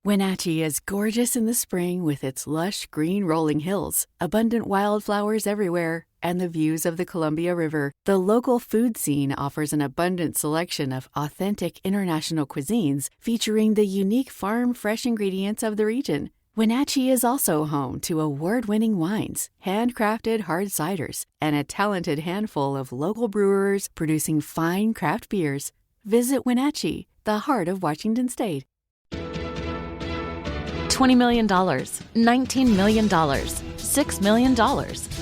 Wenatchee is gorgeous in the spring with its lush green rolling hills, abundant wildflowers everywhere, and the views of the Columbia River. The local food scene offers an abundant selection of authentic international cuisines featuring the unique farm-fresh ingredients of the region. Wenatchee is also home to award-winning wines, handcrafted hard ciders, and a talented handful of local brewers producing fine craft beers. Visit Wenatchee, the heart of Washington State. $20 million, $19 million, $6 million.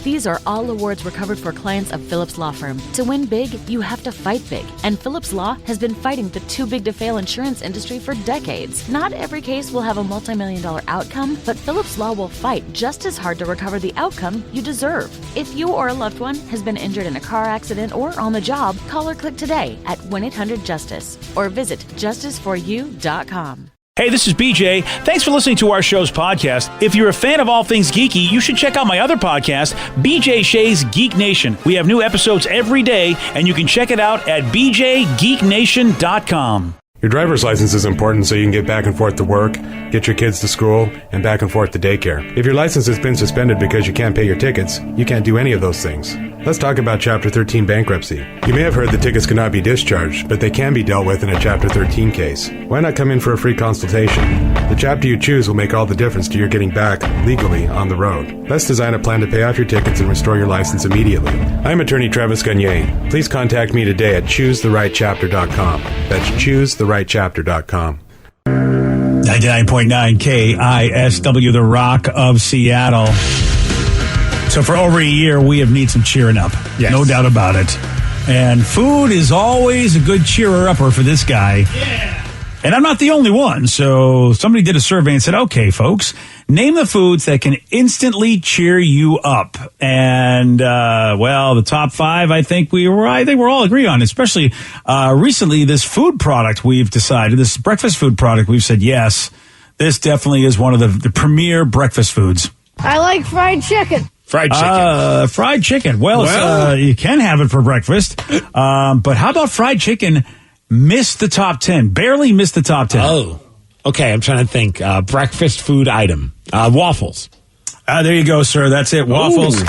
These are all awards recovered for clients of Phillips Law Firm. To win big, you have to fight big. And Phillips Law has been fighting the too-big-to-fail insurance industry for decades. Not every case will have a multi-million-dollar outcome, but Phillips Law will fight just as hard to recover the outcome you deserve. If you or a loved one has been injured in a car accident or on the job, call or click today at 1-800-JUSTICE or visit justiceforyou.com. Hey, this is BJ. Thanks for listening to our show's podcast. If you're a fan of all things geeky, you should check out my other podcast, BJ Shea's Geek Nation. We have new episodes every day, and you can check it out at bjgeeknation.com. Your driver's license is important so you can get back and forth to work, get your kids to school, and back and forth to daycare. If your license has been suspended because you can't pay your tickets, you can't do any of those things. Let's talk about Chapter 13 bankruptcy. You may have heard that tickets cannot be discharged, but they can be dealt with in a Chapter 13 case. Why not come in for a free consultation? The chapter you choose will make all the difference to your getting back legally on the road. Let's design a plan to pay off your tickets and restore your license immediately. I'm attorney Travis Gagne. Please contact me today at choosetherightchapter.com. That's choosetherightchapter.com. 99.9 KISW, the Rock of Seattle. So for over a year, we have needed some cheering up. Yes. No doubt about it. And food is always a good cheerer-upper for this guy. Yeah. And I'm not the only one. So somebody did a survey and said, okay, folks, name the foods that can instantly cheer you up. And, well, the top five, I think we're all agree on, especially recently this food product we've decided, this breakfast food product, we've said, yes, this definitely is one of the premier breakfast foods. I like fried chicken. Fried chicken. Fried chicken. Well, you can have it for breakfast. But how about fried chicken missed the top 10? Barely missed the top 10. Oh, okay. I'm trying to think. Breakfast food item. Waffles. There you go, sir. That's it. Waffles. Ooh.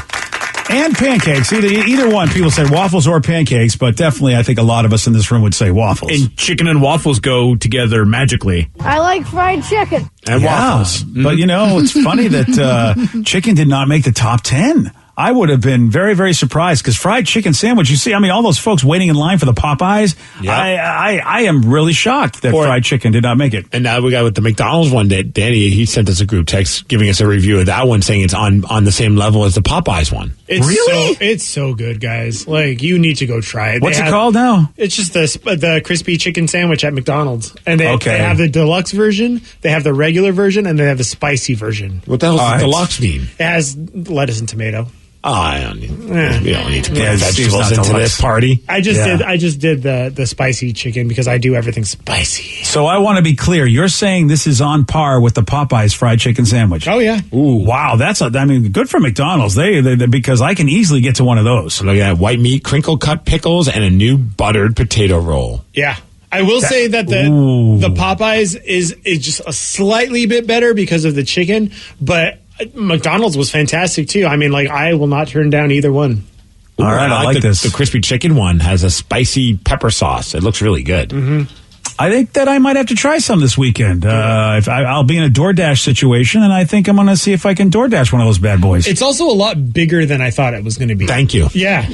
And pancakes. Either one. People say waffles or pancakes, but definitely I think a lot of us in this room would say waffles. And chicken and waffles go together magically. I like fried chicken. And waffles. Mm-hmm. But, it's funny that chicken did not make the top 10. I would have been very, very surprised because fried chicken sandwich, you see, all those folks waiting in line for the Popeyes, yep. I am really shocked that fried chicken did not make it. And now we got with the McDonald's one that Danny, he sent us a group text giving us a review of that one saying it's on the same level as the Popeyes one. It's so good, guys. Like, you need to go try it. What's it called now? It's just the crispy chicken sandwich at McDonald's. And they have the deluxe version, they have the regular version, and they have the spicy version. What the hell does the deluxe mean? It has lettuce and tomato. Oh, I don't need. We don't need to put vegetables into this party. I just did the spicy chicken because I do everything spicy. So I want to be clear. You're saying this is on par with the Popeyes fried chicken sandwich? Oh yeah. Ooh, wow. Good for McDonald's. They because I can easily get to one of those. Look at that white meat, crinkle cut pickles, and a new buttered potato roll. Yeah. I will say that the Popeyes is just a slightly bit better because of the chicken, but McDonald's was fantastic too. I will not turn down either one. All right, I like this. The crispy chicken one has a spicy pepper sauce. It looks really good. Mm-hmm. I think that I might have to try some this weekend. I'll be in a DoorDash situation, and I think I'm going to see if I can DoorDash one of those bad boys. It's also a lot bigger than I thought it was going to be. Thank you. Yeah.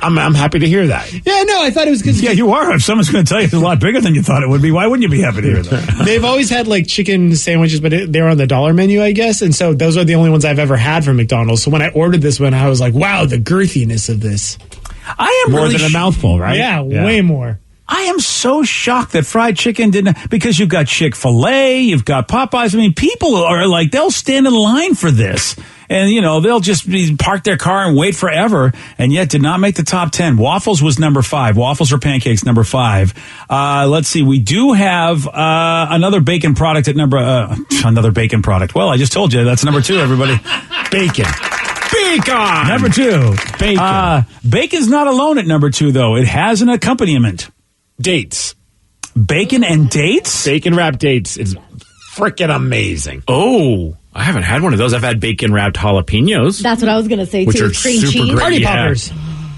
I'm happy to hear that. Yeah, no, I thought it was because... Yeah, you are. If someone's going to tell you it's a lot bigger than you thought it would be, why wouldn't you be happy to hear that? They've always had, chicken sandwiches, but they're on the dollar menu, I guess, and so those are the only ones I've ever had from McDonald's. So when I ordered this one, I was like, wow, the girthiness of this. I am more than a mouthful, right? Yeah, way more. I am so shocked that fried chicken didn't, because you've got Chick-fil-A, you've got Popeyes. People are they'll stand in line for this. And, they'll just park their car and wait forever, and yet did not make the top 10. Waffles was number 5. Waffles or pancakes, number 5. Let's see. We do have another bacon product at another bacon product. Well, I just told you that's number 2, everybody. Bacon. Number 2. Bacon. Bacon's not alone at number 2, though. It has an accompaniment. Dates. Bacon and dates? Bacon wrapped dates is freaking amazing. Oh, I haven't had one of those. I've had bacon wrapped jalapenos. That's what I was going to say, Which too. are Cream super cheese. great. Party Yeah. poppers.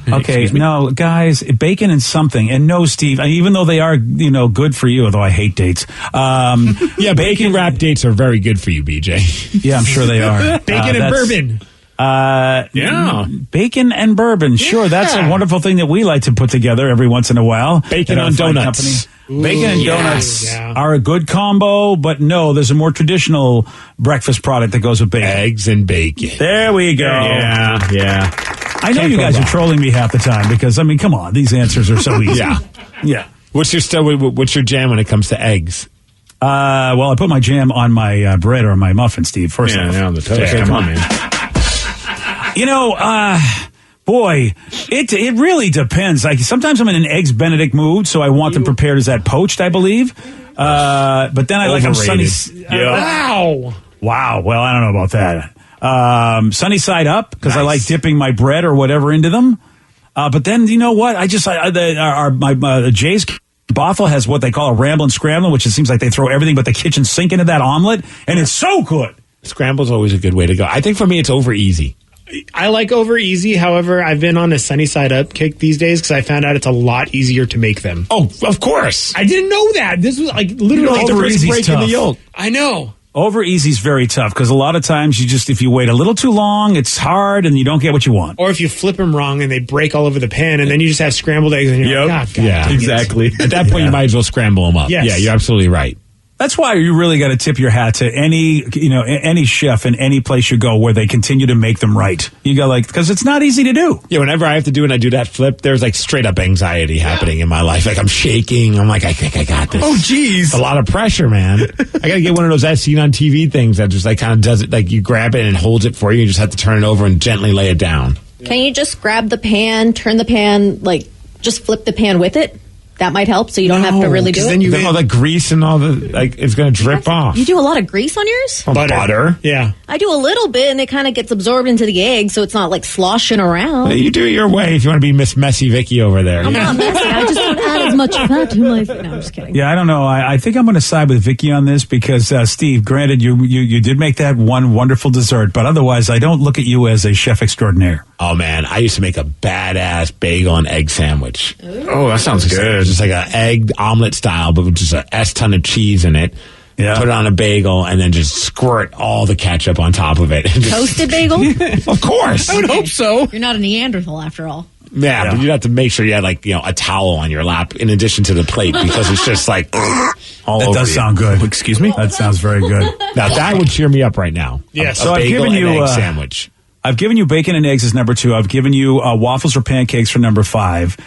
Okay, no, guys, bacon and something. And no, Steve, even though they are, good for you, although I hate dates. Yeah, bacon wrapped dates are very good for you, BJ. Yeah, I'm sure they are. Bacon and bourbon. Yeah. Bacon and bourbon. Sure, that's a wonderful thing that we like to put together every once in a while. Bacon at our on fine donuts. company. Bacon and donuts yeah. are a good combo, but no, there's a more traditional breakfast product that goes with bacon. Eggs and bacon. There we go. Yeah. I know you guys are trolling me half the time because, come on, these answers are so easy. Yeah. What's your jam when it comes to eggs? Well, I put my jam on my bread or my muffin, Steve, first off. Yeah, on the toast. Okay, Come on, man. Boy, it really depends. Like sometimes I'm in an eggs Benedict mood, so I want them prepared as that poached, I believe. But then I like them sunny. Wow. Well, I don't know about that. Sunny side up because I like dipping my bread or whatever into them. But then you know what? My Jay's Bothell has what they call a ramblin' scramblin', which it seems like they throw everything but the kitchen sink into that omelet, and it's so good. Scramble's always a good way to go. I think for me, it's over easy. I like over easy. However, I've been on a sunny side up kick these days because I found out it's a lot easier to make them. Oh, of course. I didn't know that. This was like literally Over the first easy's break in the tough. yolk. I know. Over easy's very tough because a lot of times if you wait a little too long, it's hard and you don't get what you want. Or if you flip them wrong and they break all over the pan, and then you just have scrambled eggs and you're like, God, Yeah, exactly. At that point, you might as well scramble them up. Yes. Yeah, you're absolutely right. That's why you really got to tip your hat to any chef in any place you go where they continue to make them right. You got because it's not easy to do. Yeah, whenever I have to do and I do that flip, there's like straight up anxiety happening in my life. Like I'm shaking. I'm like, I think I got this. Oh, geez. A lot of pressure, man. I got to get one of those as seen on TV things that just like kind of does it. Like you grab it and it holds it for you. You just have to turn it over and gently lay it down. Can you just grab the pan, turn the pan, just flip the pan with it? That might help, so you don't have to really do it. Then all the grease and all it's going to drip off. You do a lot of grease on yours? Butter. Yeah. I do a little bit, and it kind of gets absorbed into the egg, so it's not sloshing around. You do it your way if you want to be Miss Messy Vicky over there. I'm not messy. I just don't add as much fat to my food. No, I'm just kidding. Yeah, I don't know. I think I'm going to side with Vicky on this because, Steve, granted, you did make that one wonderful dessert, but otherwise, I don't look at you as a chef extraordinaire. Oh, man. I used to make a badass bagel and egg sandwich. Oh, that sounds good. Just like an egg omelet style, but with just a S-ton of cheese in it. Yeah. Put it on a bagel and then just squirt all the ketchup on top of it. Toasted bagel? Of course. I would hope so. You're not a Neanderthal after all. Yeah, but you'd have to make sure you had a towel on your lap in addition to the plate because it's just all That over does you. sound good. Excuse me? That sounds very good. Now that would cheer me up right now. Yes. A So I've bagel given you, and egg sandwich. I've given you bacon and eggs as number 2. I've given you waffles or pancakes for number 5.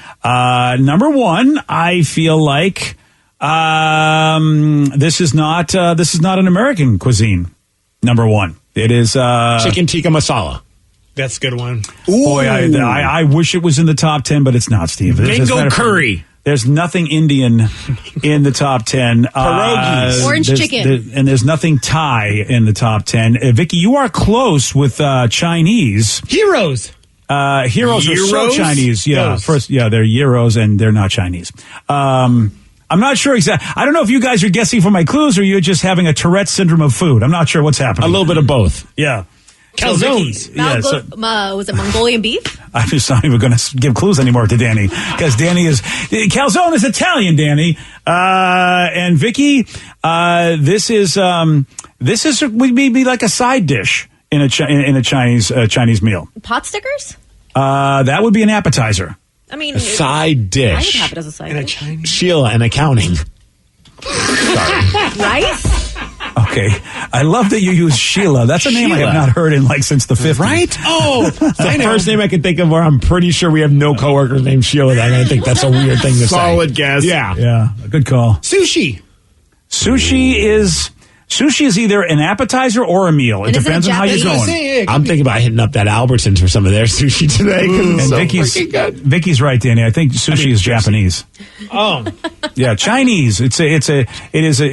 Number 1, I feel like this is not an American cuisine. Number 1, it is Chicken tikka masala. That's a good one. boy. I wish it was in the top 10, but it's not, Steve. Mango curry. There's nothing Indian in the top 10. Pierogies. Orange chicken. And there's nothing Thai in the top 10. Vicky, you are close with Chinese. Heroes. Heroes are so Gyros? Chinese. Yeah, Those. they're Euros and they're not Chinese. I'm not sure exactly. I don't know if you guys are guessing for my clues or you're just having a Tourette syndrome of food. I'm not sure what's happening. A little bit of both. Yeah. Calzones. Was it Mongolian beef? I'm just not even going to give clues anymore to Danny because calzone is Italian, Danny. And Vicky, this would be like a side dish in a Chinese meal. Pot stickers? That would be an appetizer. I mean, A side I would dish. have it as a side And a dish. Chinese. Sheila and accounting. Rice? Okay, I love that you use Sheila. That's a name I have Sheila. not heard in since the 50s. Right? Oh, the first name I can think of where I'm pretty sure we have no coworkers named Sheila. That I think that's a weird thing to say. Solid guess. Yeah. Yeah, good call. Sushi. Sushi is either an appetizer or a meal. It And is it depends on how you're Japanese? going. I'm thinking about hitting up that Albertsons for some of their sushi today. 'cause it's And so Vicky's freaking good. Vicky's right, Danny. I think sushi is Japanese. Oh. Yeah, Chinese. It is a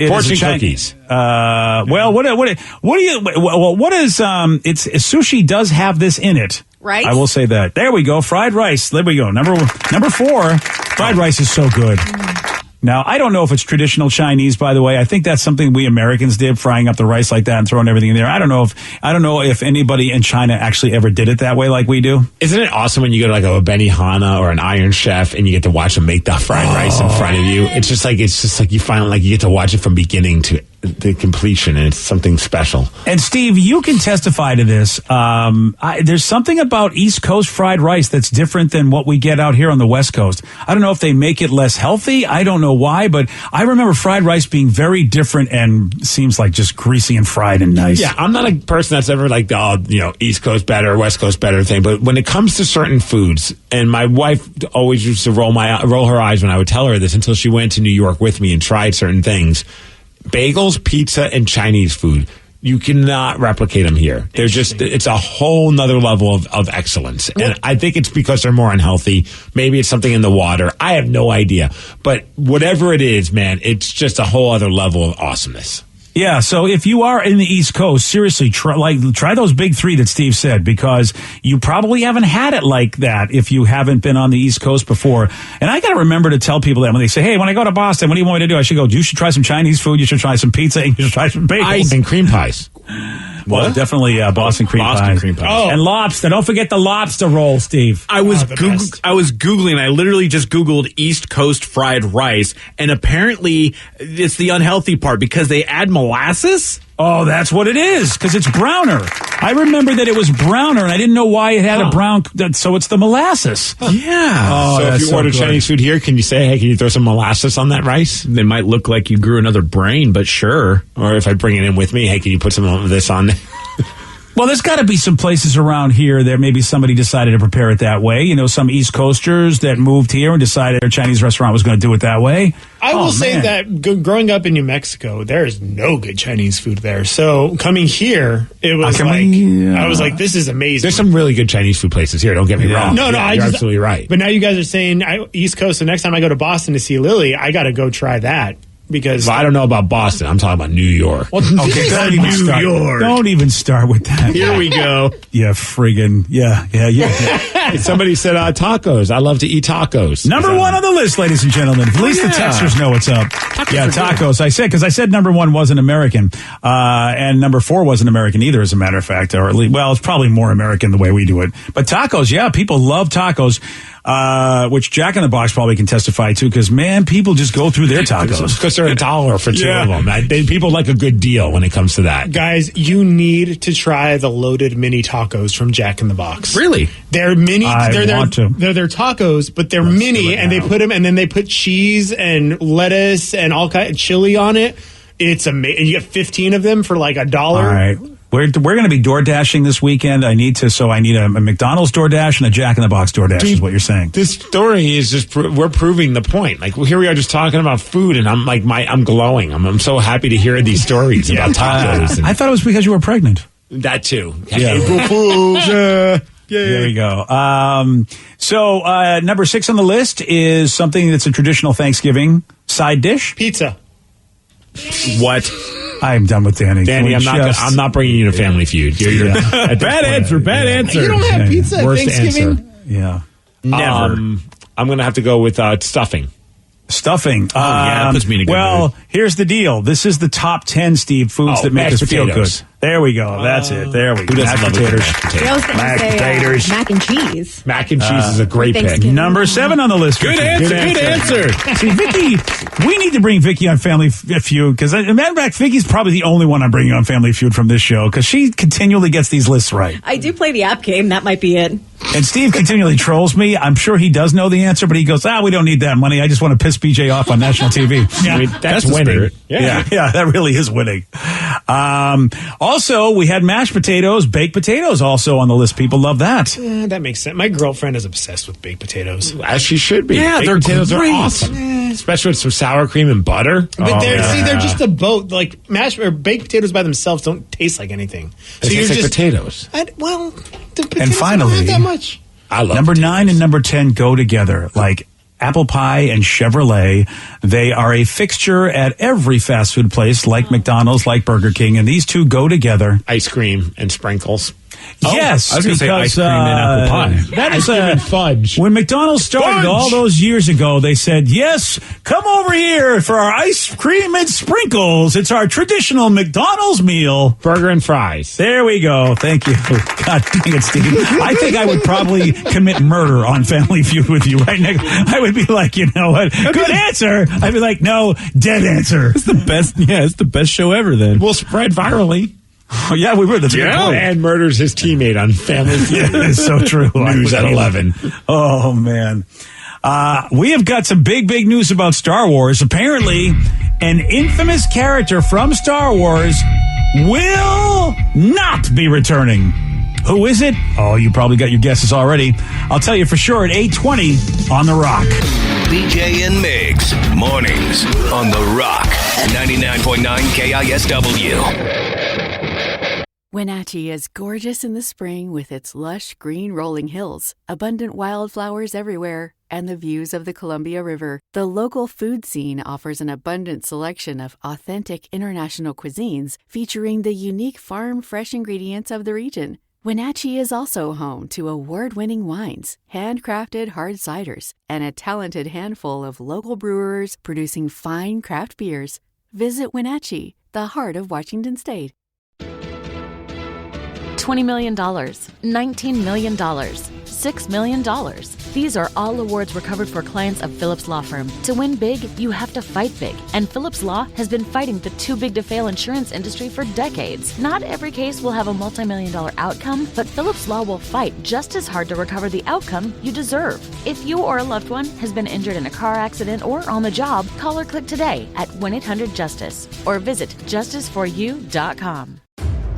Fortune Chi- cookies. Well, sushi does have this in it. Rice? I will say that. There we go. Fried rice. There we go. Number 4. Fried rice is so good. Now, I don't know if it's traditional Chinese, by the way. I think that's something we Americans did, frying up the rice like that and throwing everything in there. I don't know if anybody in China actually ever did it that way like we do. Isn't it awesome when you go to like a Benihana or an Iron Chef and you get to watch them make the fried rice in front of you? It's just like you find like you get to watch it from beginning to the completion, and it's something special. And Steve, you can testify to this. There's something about East Coast fried rice that's different than what we get out here on the West Coast. I don't know if they make it less healthy. I don't know why, but I remember fried rice being very different and seems like just greasy and fried and nice. Yeah, I'm not a person that's ever like, East Coast better, West Coast better thing. But when it comes to certain foods, and my wife always used to roll her eyes when I would tell her this until she went to New York with me and tried certain things. Bagels, pizza, and Chinese food. You cannot replicate them here. They're it's a whole nother level of excellence. And I think it's because they're more unhealthy. Maybe it's something in the water. I have no idea. But whatever it is, man, it's just a whole other level of awesomeness. Yeah, so if you are in the East Coast, seriously, try those big three that Steve said, because you probably haven't had it like that if you haven't been on the East Coast before. And I got to remember to tell people that when they say, hey, when I go to Boston, what do you want me to do? I should go, you should try some Chinese food, you should try some pizza, and you should try some bagels. Ice and cream pies. Well, definitely Boston cream pies. Oh. And lobster. Don't forget the lobster roll, Steve. I was Googling. I literally just Googled East Coast fried rice, and apparently it's the unhealthy part because they add molasses. Oh, that's what it is, because it's browner. I remember that it was browner, and I didn't know why it had a brown, so it's the molasses. Yeah. Oh, so if you order Chinese food here, can you say, hey, can you throw some molasses on that rice? They might look like you grew another brain, but sure. Or if I bring it in with me, hey, can you put some of this on there? Well, there's got to be some places around here that maybe somebody decided to prepare it that way. You know, some East Coasters that moved here and decided their Chinese restaurant was going to do it that way. I will say that growing up in New Mexico, there is no good Chinese food there. So coming here, it was I was like, this is amazing. There's some really good Chinese food places here. Don't get me wrong. No, you're absolutely right. But now you guys are saying East Coast. So next time I go to Boston to see Lily, I got to go try that. Because I don't know about Boston. I'm talking about New York. Okay, don't even start with that. Here we go. Yeah, friggin' yeah. Somebody said tacos. I love to eat tacos. Number one on the list, ladies and gentlemen. At least the texters know what's up. Tacos. I said number one wasn't American, and number 4 wasn't American either, as a matter of fact. Or at least, well, it's probably more American the way we do it. But tacos, yeah, people love tacos. Which Jack in the Box probably can testify to, because man, people just go through their tacos because they're $1 for 2 of them. People like a good deal when it comes to that. Guys, you need to try the loaded mini tacos from Jack in the Box. Really? They're mini. They're their tacos, but they're mini, and they put them, and then they put cheese and lettuce and all kind of chili on it. It's amazing. You get 15 of them for like $1. All right. We're going to be door dashing this weekend. I need a McDonald's DoorDash and a Jack in the Box DoorDash. Dude, is what you're saying. This story is just we're proving the point. Like here we are just talking about food, and I'm glowing. I'm so happy to hear these stories about tacos. I thought it was because you were pregnant. That too. Yeah. April Fools. There we go. So number 6 on the list is something that's a traditional Thanksgiving side dish. Pizza. What? I'm done with Danny. Danny, I'm not bringing you to Family Feud. You're bad answer. You don't have pizza at Thanksgiving? Answer. Yeah. Never. I'm going to have to go with stuffing. Stuffing. That puts me in a good mood. Here's the deal. This is the top 10 Steve foods that make us feel good. There we go. That's it. There we go. Mashed potatoes. Mashed potatoes. Mac and cheese. Mac and cheese is a great pick. Number 7 on the list. Good answer. See, Vicky, we need to bring Vicky on Family Feud, because, as a matter of fact, Vicky's probably the only one I'm bringing on Family Feud from this show, because she continually gets these lists right. I do play the app game. That might be it. And Steve continually trolls me. I'm sure he does know the answer, but he goes, we don't need that money. I just want to piss BJ off on national TV. Yeah. I mean, that's winning. Yeah, that really is winning. Also, we had mashed potatoes, baked potatoes also on the list. People love that. That makes sense. My girrlfriend is obsessed with baked potatoes. As she should be. Yeah, baked potatoes are awesome. Especially with some sour cream and butter. But they're just a boat. Like mashed or baked potatoes by themselves don't taste like anything. So they taste like potatoes. The potatoes and finally, don't have that much. I love number potatoes. 9 and number 10 go together. Like apple pie and Chevrolet, they are a fixture at every fast food place, like McDonald's, like Burger King, and these two go together. Ice cream and sprinkles. Yes, I was going to say because, ice cream and apple pie. That is Ice cream and fudge. When McDonald's started Fudge! all those years ago, they said, yes, come over here for our ice cream and sprinkles. It's our traditional McDonald's meal. Burger and fries. There we go. Thank you. God dang it, Steve. I think I would probably commit murder on Family Feud with you right now. I would be like, you know what? Good answer. I'd be like, no, dead answer. It's the best. Yeah, it's the best show ever. Then we'll spread virally. Oh, yeah, we were. That's a good point. And murders his teammate on Family Feud. It's so true. News at 11. Oh, man. We have got some big news about Star Wars. Apparently, an infamous character from Star Wars will not be returning. Who is it? Oh, you probably got your guesses already. I'll tell you for sure at 8:20 on The Rock. BJ and Migs, mornings on The Rock, 99.9 KISW. Wenatchee is gorgeous in the spring with its lush green rolling hills, abundant wildflowers everywhere, and the views of the Columbia River. The local food scene offers an abundant selection of authentic international cuisines featuring the unique farm-fresh ingredients of the region. Wenatchee is also home to award-winning wines, handcrafted hard ciders, and a talented handful of local brewers producing fine craft beers. Visit Wenatchee, the heart of Washington State. $20 million, $19 million, $6 million. These are all awards recovered for clients of Phillips Law Firm. To win big, you have to fight big. And Phillips Law has been fighting the too big to fail insurance industry for decades. Not every case will have a multi-million-dollar outcome, but Phillips Law will fight just as hard to recover the outcome you deserve. If you or a loved one has been injured in a car accident or on the job, call or click today at 1-800-JUSTICE or visit justiceforyou.com.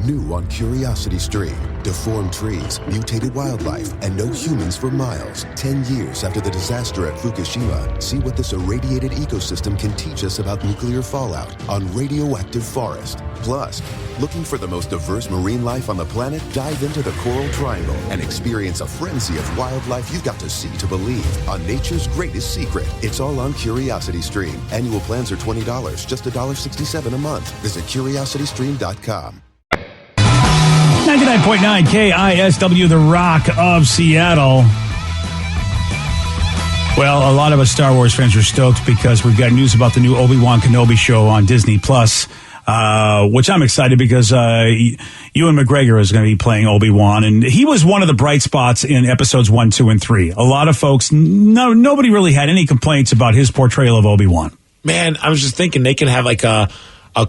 New on Curiosity Stream. Deformed trees, mutated wildlife, and no humans for miles. 10 years after the disaster at Fukushima, see what this irradiated ecosystem can teach us about nuclear fallout on Radioactive Forest. Plus, looking for the most diverse marine life on the planet? Dive into the Coral Triangle and experience a frenzy of wildlife you've got to see to believe on nature's greatest secret. It's all on Curiosity Stream. Annual plans are $20, just $1.67 a month. Visit curiositystream.com. 99.9 KISW, The Rock of Seattle. Well, a lot of us Star Wars fans are stoked because we've got news about the new Obi-Wan Kenobi show on Disney Plus, which I'm excited because Ewan McGregor is going to be playing Obi-Wan, and he was one of the bright spots in episodes 1, 2, and 3. A lot of folks, nobody really had any complaints about his portrayal of Obi-Wan. Man, I was just thinking they can have like a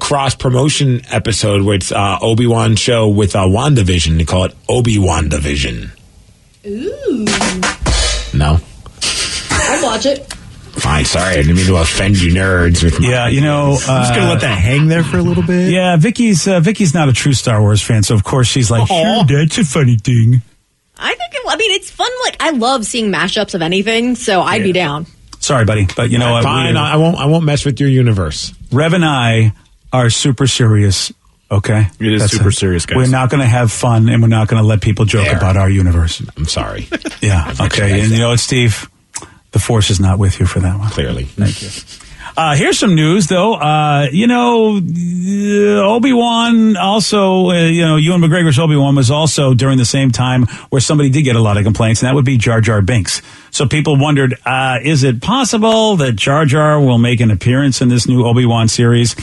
cross-promotion episode where it's Obi-Wan show with WandaVision. They call it Obi-WandaVision. Ooh. No? I'd watch it. Fine, sorry. I didn't mean to offend you nerds. With my Yeah, you know... I'm just going to let that hang there for a little bit. Yeah, Vicky's not a true Star Wars fan, so of course she's like, sure, that's a funny thing. It's fun. Like, I love seeing mashups of anything, so I'd be down. Sorry, buddy, but you know what? Fine, I won't mess with your universe. Rev and I are super serious, okay? It is super serious, guys. We're not going to have fun, and we're not going to let people joke about our universe. I'm sorry. Yeah, okay. And you know what, Steve? The Force is not with you for that one. Clearly. Thank you. Here's some news, though. Obi-Wan also, Ewan McGregor's Obi-Wan was also during the same time where somebody did get a lot of complaints, and that would be Jar Jar Binks. So people wondered, is it possible that Jar Jar will make an appearance in this new Obi-Wan series?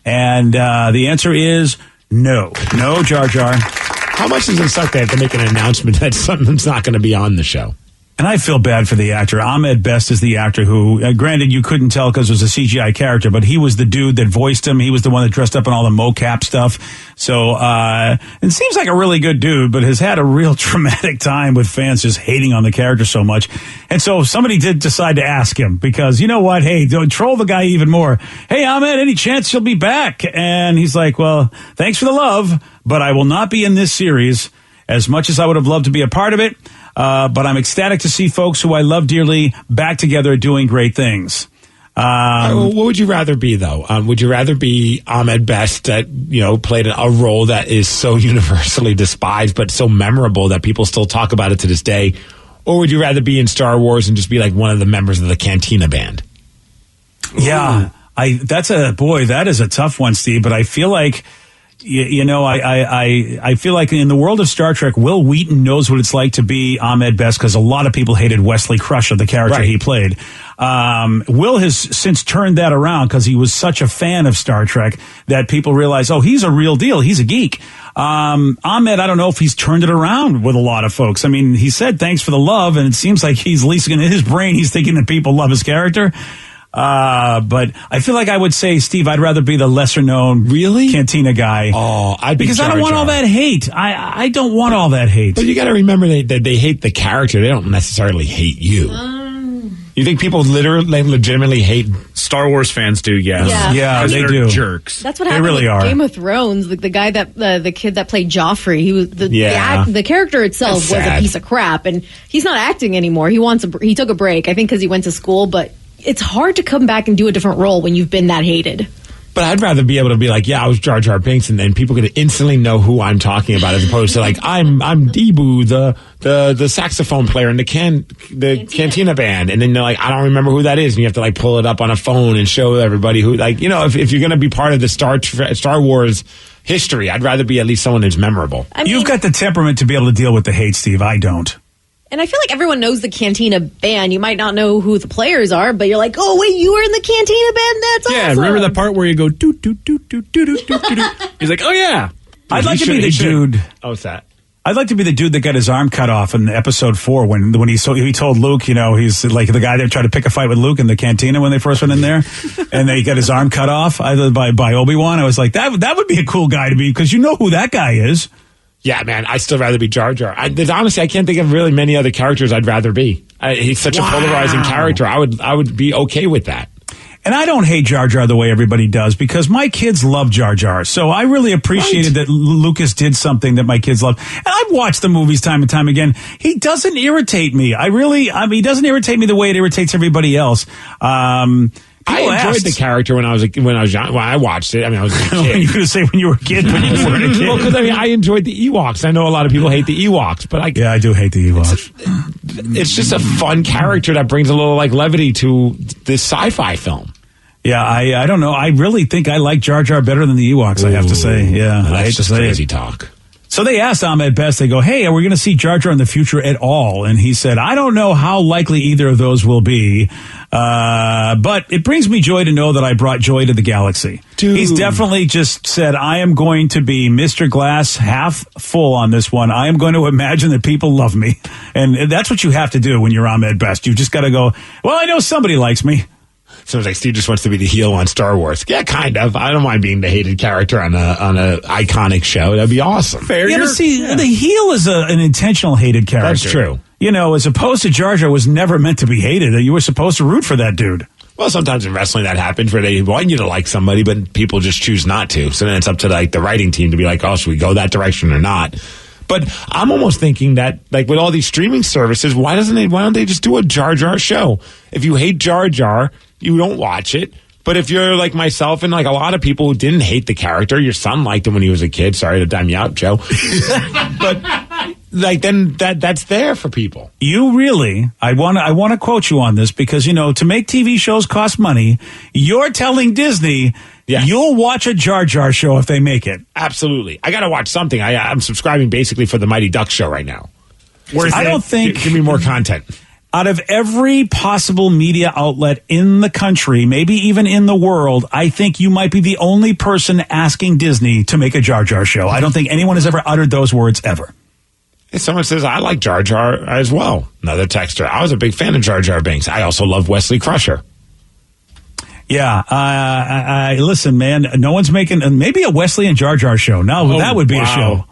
And the answer is no. No, Jar Jar. How much does it suck they have to make an announcement that something's not going to be on the show? And I feel bad for the actor. Ahmed Best is the actor who, granted, you couldn't tell because it was a CGI character, but he was the dude that voiced him. He was the one that dressed up in all the mocap stuff. So, it seems like a really good dude, but has had a real traumatic time with fans just hating on the character so much. And so somebody did decide to ask him because, you know what? Hey, don't troll the guy even more. Hey, Ahmed, any chance you'll be back? And he's like, well, thanks for the love, but I will not be in this series as much as I would have loved to be a part of it. But I'm ecstatic to see folks who I love dearly back together doing great things. What would you rather be, though? Would you rather be Ahmed Best that, played a role that is so universally despised but so memorable that people still talk about it to this day? Or would you rather be in Star Wars and just be like one of the members of the Cantina Band? Yeah, that is a tough one, Steve, but I feel like I feel like in the world of Star Trek, Will Wheaton knows what it's like to be Ahmed Best because a lot of people hated Wesley Crusher, the character he played. Will has since turned that around because he was such a fan of Star Trek that people realize, oh, he's a real deal. He's a geek. Ahmed, I don't know if he's turned it around with a lot of folks. I mean, he said thanks for the love, and it seems like he's at least in his brain, he's thinking that people love his character. But I feel like I would say, Steve, I'd rather be the lesser known Cantina guy. Oh, I'd be because I don't want all that hate. I don't want all that hate. But you got to remember that they hate the character. They don't necessarily hate you. You think people legitimately hate Star Wars fans? Do yeah, they do. Jerks. That's what happened with Game of Thrones. The guy that the kid that played Joffrey, he was the character itself was a piece of crap, and he's not acting anymore. He took a break, I think, because he went to school, but. It's hard to come back and do a different role when you've been that hated. But I'd rather be able to be like, yeah, I was Jar Jar Binks, and then people could instantly know who I'm talking about, as opposed to like, I'm Debu, the saxophone player in the Cantina band, and then they're like, I don't remember who that is, and you have to like pull it up on a phone and show everybody who, like, if you're going to be part of the Star Wars history, I'd rather be at least someone who's memorable. You've got the temperament to be able to deal with the hate, Steve. I don't. And I feel like everyone knows the Cantina band. You might not know who the players are, but you're like, oh, wait, you were in the Cantina band? That's awesome. Yeah, remember that part where you go, doo, doo, doo, doo, doo, doo, doo, doo. He's like, oh, yeah. I'd like to be the dude. Oh, what's that? I'd like to be the dude that got his arm cut off in episode 4 when he told Luke, he's like the guy that tried to pick a fight with Luke in the cantina when they first went in there, and they got his arm cut off either by Obi-Wan. I was like, that would be a cool guy to be, because you know who that guy is. Yeah, man, I'd still rather be Jar Jar. Honestly, I can't think of really many other characters I'd rather be. He's such a polarizing character. I would be okay with that. And I don't hate Jar Jar the way everybody does, because my kids love Jar Jar. So I really appreciated that Lucas did something that my kids love. And I've watched the movies time and time again. He doesn't irritate me. He doesn't irritate me the way it irritates everybody else. I enjoyed the character when I was young. When I watched it, I was a kid. You could say when you were a kid, but you weren't a kid. Well, because I enjoyed the Ewoks. I know a lot of people hate the Ewoks, but I do hate the Ewoks. It's just a fun character that brings a little like levity to this sci-fi film. Yeah, I don't know. I really think I like Jar Jar better than the Ewoks. I have to say, yeah, that's I hate just to say crazy talk. So they asked Ahmed Best, they go, hey, are we going to see Jar Jar in the future at all? And he said, I don't know how likely either of those will be, but it brings me joy to know that I brought joy to the galaxy. Dude. He's definitely just said, I am going to be Mr. Glass half full on this one. I am going to imagine that people love me. And that's what you have to do when you're Ahmed Best. You just got to go, well, I know somebody likes me. So it's like Steve just wants to be the heel on Star Wars. Yeah, kind of. I don't mind being the hated character on a iconic show. That'd be awesome. Fair. Yeah, but see, the heel is an intentional hated character. That's true. As opposed to Jar Jar was never meant to be hated. You were supposed to root for that dude. Well, sometimes in wrestling that happens where they want you to like somebody, but people just choose not to. So then it's up to like the writing team to be like, oh, should we go that direction or not? But I'm almost thinking that, like, with all these streaming services, why don't they just do a Jar Jar show? If you hate Jar Jar, you don't watch it. But if you're like myself and like a lot of people who didn't hate the character, your son liked him when he was a kid. Sorry to dime you out, Joe. But like then that's there for people. You really, I want to quote you on this because, to make TV shows cost money. You're telling Disney you'll watch a Jar Jar show if they make it. Absolutely. I got to watch something. I'm subscribing basically for the Mighty Ducks show right now. I don't think. Give me more content. Out of every possible media outlet in the country, maybe even in the world, I think you might be the only person asking Disney to make a Jar Jar show. I don't think anyone has ever uttered those words ever. If someone says, I like Jar Jar as well. Another texter. I was a big fan of Jar Jar Binks. I also love Wesley Crusher. Yeah. Listen, man, no one's making maybe a Wesley and Jar Jar show. No, that would be a show.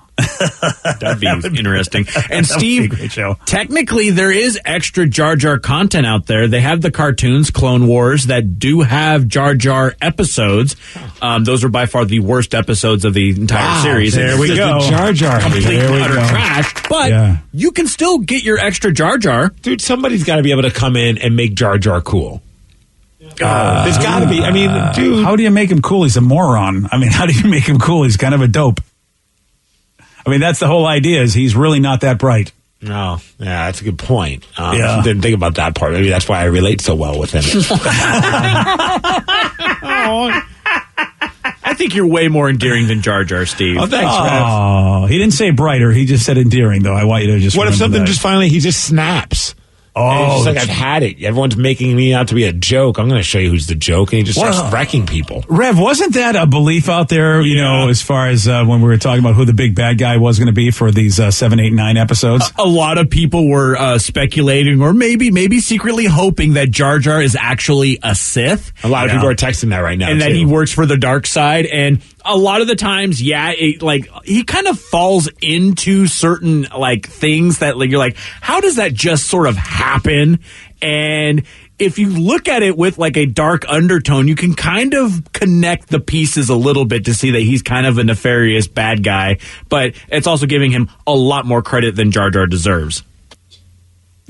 That'd be interesting. And Steve, technically there is extra Jar Jar content out there. They have the cartoons, Clone Wars, that do have Jar Jar episodes. Those are by far the worst episodes of the entire series. There we go. The Jar Jar. Complete utter trash. But you can still get your extra Jar Jar. Dude, somebody's got to be able to come in and make Jar Jar cool. There's got to be. I mean, dude. How do you make him cool? He's a moron. I mean, how do you make him cool? He's kind of a dope. I mean, that's the whole idea, is he's really not that bright. No. Yeah, that's a good point. Didn't think about that part. Maybe that's why I relate so well with him. I I think you're way more endearing than Jar Jar, Steve. Oh, thanks, Rev. Oh, he didn't say brighter. He just said endearing, though. I want you to just. What if something that. just finally he just snaps? Oh, it's like I've had it. Everyone's making me out to be a joke. I'm going to show you who's the joke, and he just starts wrecking people. Rev, wasn't that a belief out there? You know, as far as when we were talking about who the big bad guy was going to be for these 7, 8, 9 episodes? A lot of people were speculating, or maybe secretly hoping that Jar Jar is actually a Sith. A lot of people are texting that right now, and that he works for the dark side. And a lot of the times, he kind of falls into certain things that you're like, how does that just sort of happen? And if you look at it with a dark undertone, you can kind of connect the pieces a little bit to see that he's kind of a nefarious bad guy. But it's also giving him a lot more credit than Jar Jar deserves.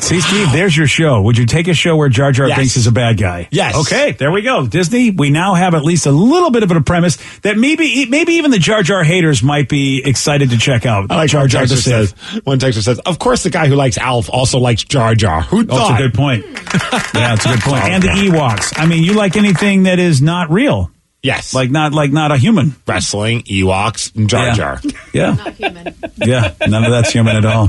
See, Steve, there's your show. Would you take a show where Jar Jar thinks is a bad guy? Yes. Okay, there we go. Disney, we now have at least a little bit of a premise that maybe even the Jar Jar haters might be excited to check out. I like Jar Jar the Sith. One texter says, of course the guy who likes Alf also likes Jar Jar. Who thought? That's a good point. Yeah, that's a good point. And the Ewoks. I mean, you like anything that is not real. Yes. Like not a human. Wrestling, Ewoks, and Jar Jar. Yeah. Not human. Yeah, none of that's human at all.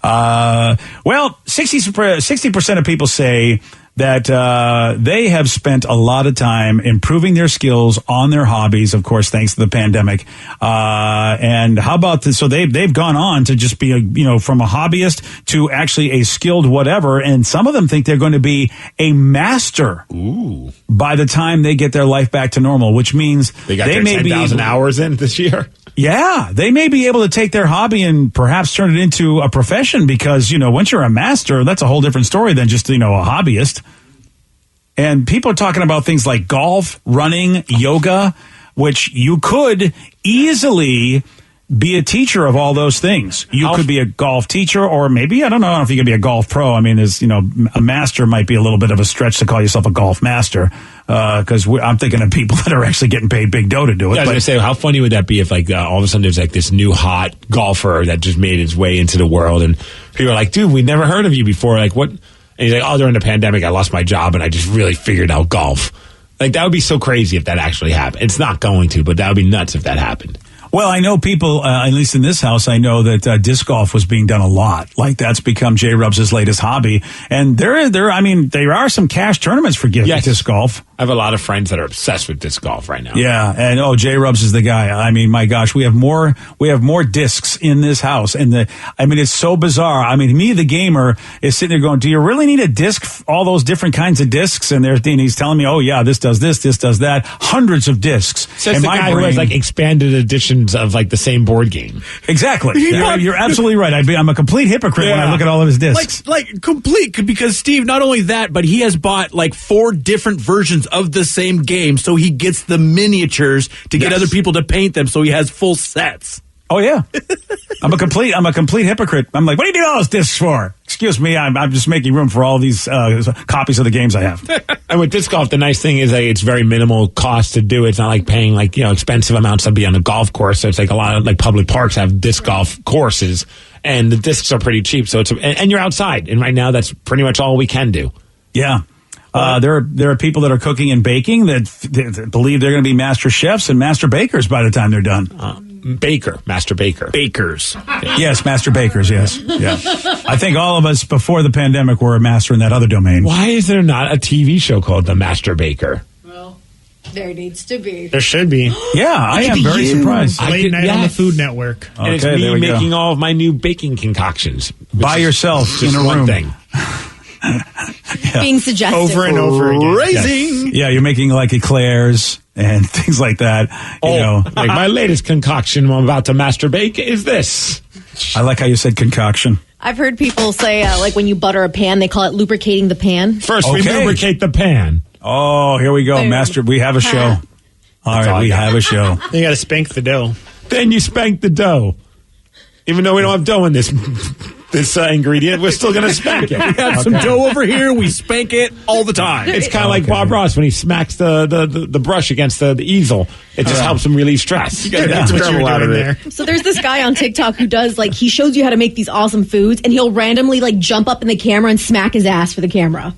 Well, 60% of people say that they have spent a lot of time improving their skills on their hobbies, of course, thanks to the pandemic. And how about this? So they've gone on to just be from a hobbyist to actually a skilled whatever. And some of them think they're going to be a master. Ooh. By the time they get their life back to normal, which means they got their 10,000 hours in this year. Yeah, they may be able to take their hobby and perhaps turn it into a profession because, once you're a master, that's a whole different story than just, a hobbyist. And people are talking about things like golf, running, yoga, which you could easily be a teacher of all those things. You could be a golf teacher, or maybe, I don't know if you could be a golf pro. I mean, a master might be a little bit of a stretch to call yourself a golf master. Because I'm thinking of people that are actually getting paid big dough to do it. Yeah, I was going to say, how funny would that be if all of a sudden there's this new hot golfer that just made his way into the world, and people are like, dude, we'd never heard of you before. Like, what? And he's like, oh, during the pandemic, I lost my job and I just really figured out golf. That would be so crazy if that actually happened. It's not going to, but that would be nuts if that happened. Well, I know people, at least in this house, I know that disc golf was being done a lot. That's become J-Rubs' latest hobby. And there are some cash tournaments for disc golf. I have a lot of friends that are obsessed with disc golf right now. Yeah, and J-Rubs is the guy. I mean, my gosh, we have more discs in this house, and it's so bizarre. I mean, me, the gamer, is sitting there going, "Do you really need a disc? All those different kinds of discs?" And he's telling me, "Oh yeah, this does this does that." Hundreds of discs. Says the guy who has expanded editions of the same board game. Exactly. You're absolutely right. I'm a complete hypocrite when I look at all of his discs. Complete, because Steve, not only that, but he has bought 4 different versions of the same game, so he gets the miniatures to get other people to paint them, so he has full sets. Oh yeah, I'm a complete hypocrite. I'm like, what do you need all those discs for? Excuse me, I'm just making room for all these copies of the games I have. And with disc golf, the nice thing is it's very minimal cost to do it. It's not like paying expensive amounts to be on a golf course. So it's a lot of public parks have disc golf courses, and the discs are pretty cheap. So and you're outside, and right now that's pretty much all we can do. Yeah. There are people that are cooking and baking that believe they're going to be master chefs and master bakers by the time they're done. Master baker. Bakers. Yes, master bakers, yes. Yeah. I think all of us before the pandemic were a master in that other domain. Why is there not a TV show called The Master Baker? Well, there needs to be. There should be. Yeah, I am very surprised. Late night on the Food Network. Okay, and it's me making all of my new baking concoctions. By yourself in a room. One thing. Being suggested. Over and over again. Raising. Yeah, you're making eclairs and things like that. My latest concoction I'm about to master bake is this. I like how you said concoction. I've heard people say, when you butter a pan, they call it lubricating the pan. First, we lubricate the pan. Oh, here we go. Master, we have a show. All right, we have a show. You got to spank the dough. Then you spank the dough. Even though we don't have dough in this ingredient, we're still going to spank it. We have some dough over here. We spank it all the time. It's kind of like Bob Ross when he smacks the brush against the easel. It just helps him relieve stress. You got to get what you're doing there. So there's this guy on TikTok who does he shows you how to make these awesome foods, and he'll randomly jump up in the camera and smack his ass for the camera.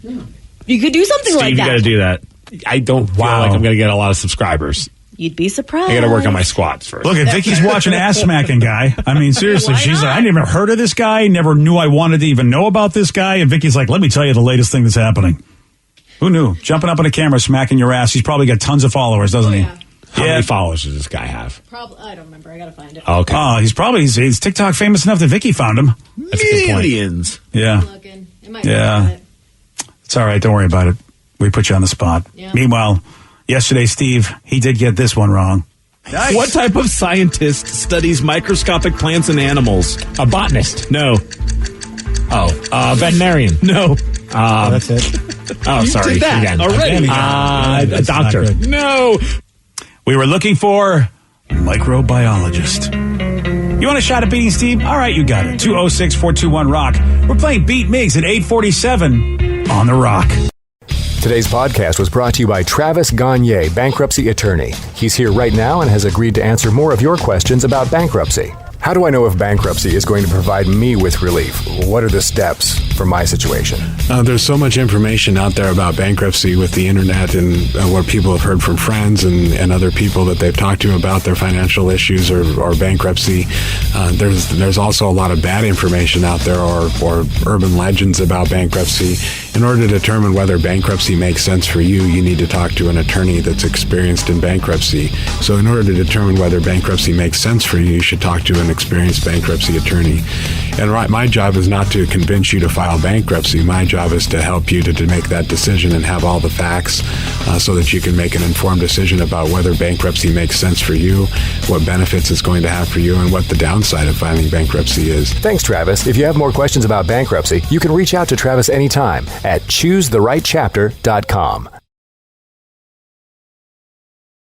You could do something Steve, like that. You got to do that. I don't feel like I'm going to get a lot of subscribers. You'd be surprised. I got to work on my squats first. Look, at Vicky's watching ass smacking guy. I mean, seriously, she's like, I never heard of this guy, never knew I wanted to even know about this guy. And Vicky's like, let me tell you the latest thing that's happening. Who knew? Jumping up on a camera, smacking your ass. He's probably got tons of followers, doesn't he? Yeah. How many followers does this guy have? Probably, I don't remember. I got to find it. Okay. Oh, he's TikTok famous enough that Vicky found him. That's a good point. Millions. Yeah. I'm looking. It might be it. It's all right. Don't worry about it. We put you on the spot. Yeah. Meanwhile, yesterday, Steve, he did get this one wrong. Nice. What type of scientist studies microscopic plants and animals? A botanist. No. Veterinarian. No. That's it. Oh, sorry. Did that Again. already. A doctor. No. We were looking for microbiologist. You want a shot at beating Steve? All right, you got it. 206-421-ROCK. We're playing Beat Migs at 847 on The Rock. Today's podcast was brought to you by Travis Gagne, bankruptcy attorney. He's here right now and has agreed to answer more of your questions about bankruptcy. How do I know if bankruptcy is going to provide me with relief? What are the steps for my situation? There's so much information out there about bankruptcy with the internet and what people have heard from friends and other people that they've talked to about their financial issues or bankruptcy. There's also a lot of bad information out there or urban legends about bankruptcy. In order to determine whether bankruptcy makes sense for you, you need to talk to an attorney that's experienced in bankruptcy. So in order to determine whether bankruptcy makes sense for you, you should talk to an experienced bankruptcy attorney. And my job is not to convince you to file bankruptcy. My job is to help you to make that decision and have all the facts so that you can make an informed decision about whether bankruptcy makes sense for you, what benefits it's going to have for you, and what the downside of filing bankruptcy is. Thanks, Travis. If you have more questions about bankruptcy, you can reach out to Travis anytime at choosetherightchapter.com.